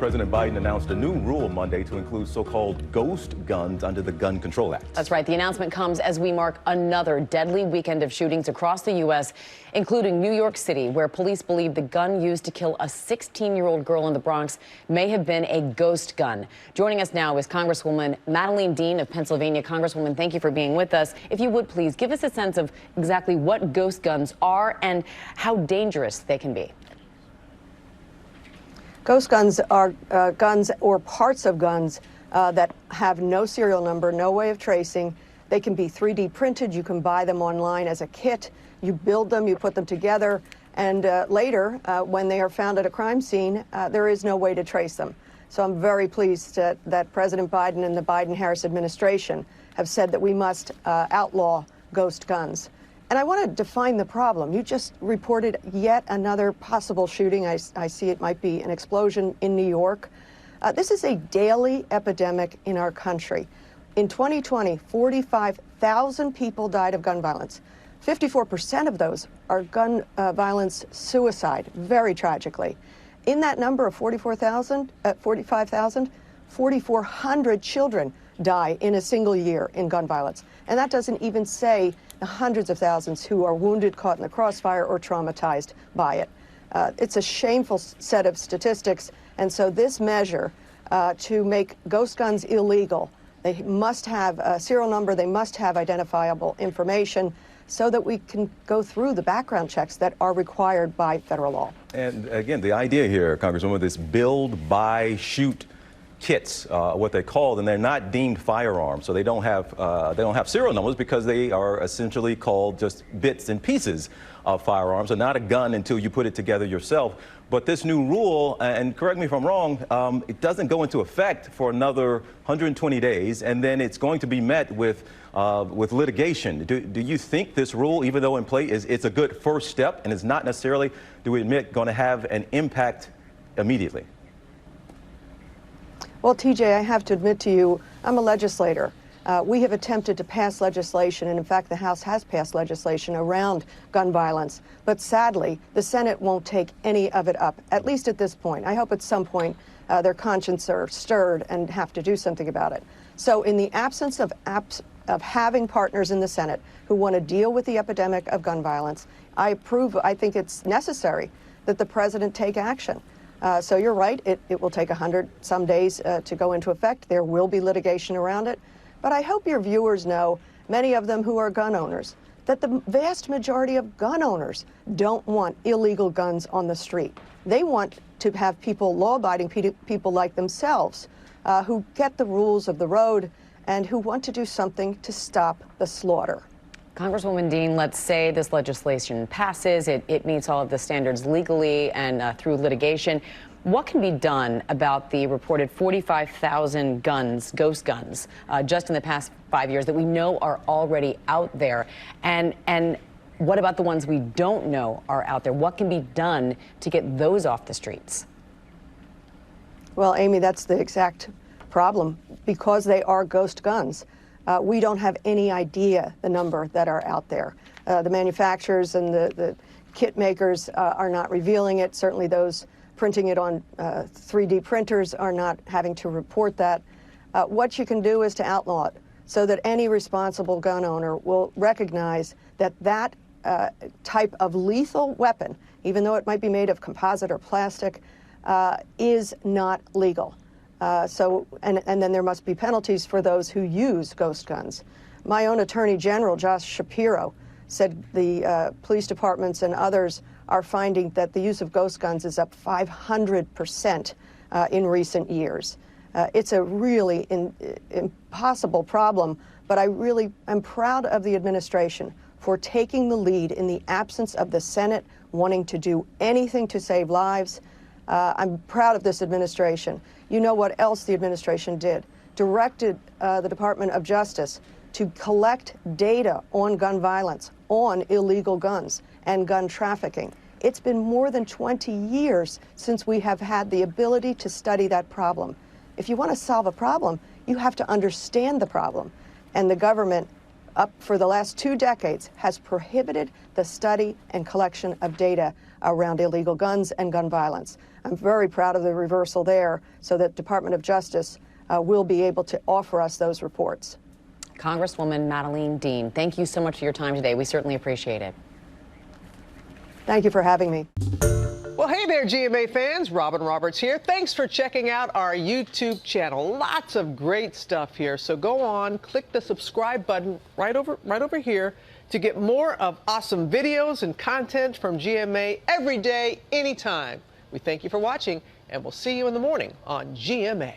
President Biden announced a new rule Monday to include so-called ghost guns under the Gun Control Act. That's right. The announcement comes as we mark another deadly weekend of shootings across the U.S., including New York City, where police believe the gun used to kill a 16-year-old girl in the Bronx may have been a ghost gun. Joining us now is Congresswoman Madeleine Dean of Pennsylvania. Congresswoman, thank you for being with us. If you would, please give us a sense of exactly what ghost guns are and how dangerous they can be. Ghost guns are guns or parts of guns that have no serial number, no way of tracing. They can be 3D printed. You can buy them online as a kit. You build them, you put them together, and later, when they are found at a crime scene, there is no way to trace them. So I'm very pleased that President Biden and the Biden-Harris administration have said that we must outlaw ghost guns. And I want to define the problem. You just reported yet another possible shooting. I see it might be an explosion in New York. This is a daily epidemic in our country. In 2020, 45,000 people died of gun violence. 54% of those are gun violence suicide, very tragically. In that number of 45,000, 4,400 children die in a single year in gun violence. And that doesn't even say the hundreds of thousands who are wounded, caught in the crossfire, or traumatized by it. It's a shameful set of statistics. And so this measure to make ghost guns illegal, they must have a serial number, they must have identifiable information so that we can go through the background checks that are required by federal law. And again, the idea here, Congresswoman, this build, buy, shoot kits, what they called, and they're not deemed firearms, so they don't have serial numbers because they are essentially called just bits and pieces of firearms, so not a gun until you put it together yourself. But this new rule, and correct me if I'm wrong, it doesn't go into effect for another 120 days, and then it's going to be met with litigation. Do you think this rule, even though in play, it's a good first step and is not necessarily, do we admit, going to have an impact immediately? Well, TJ, I have to admit to you, I'm a legislator. We have attempted to pass legislation, and in fact, the House has passed legislation around gun violence. But sadly, the Senate won't take any of it up, at least at this point. I hope at some point their consciences are stirred and have to do something about it. So in the absence of having partners in the Senate who want to deal with the epidemic of gun violence, I think it's necessary that the president take action. So you're right, it will take 100 some days to go into effect. There will be litigation around it. But I hope your viewers know, many of them who are gun owners, that the vast majority of gun owners don't want illegal guns on the street. They want to have people, law-abiding people like themselves, who get the rules of the road and who want to do something to stop the slaughter. Congresswoman Dean, let's say this legislation passes, it meets all of the standards legally and through litigation. What can be done about the reported 45,000 guns, ghost guns, just in the past 5 years that we know are already out there? And what about the ones we don't know are out there? What can be done to get those off the streets? Well, Amy, that's the exact problem. Because they are ghost guns, we don't have any idea the number that are out there. The manufacturers and the kit makers are not revealing it. Certainly those printing it on 3D printers are not having to report that. What you can do is to outlaw it so that any responsible gun owner will recognize that that type of lethal weapon, even though it might be made of composite or plastic, is not legal. And then there must be penalties for those who use ghost guns. My own Attorney General, Josh Shapiro, said the police departments and others are finding that the use of ghost guns is up 500% in recent years. It's a really impossible problem, but I really am proud of the administration for taking the lead in the absence of the Senate wanting to do anything to save lives. I'm proud of this administration. You know what else the administration did? Directed the Department of Justice to collect data on gun violence, on illegal guns and gun trafficking. It's been more than 20 years since we have had the ability to study that problem. If you want to solve a problem, you have to understand the problem. And the government, up for the last 2 decades, has prohibited the study and collection of data around illegal guns and gun violence. I'm very proud of the reversal there, so that Department of Justice will be able to offer us those reports. Congresswoman Madeleine Dean, thank you so much for your time today. We certainly appreciate it. Thank you for having me. Well, hey there, GMA fans. Robin Roberts here. Thanks for checking out our YouTube channel. Lots of great stuff here. So go on, click the subscribe button right over here to get more of awesome videos and content from GMA every day, anytime. We thank you for watching, and we'll see you in the morning on GMA.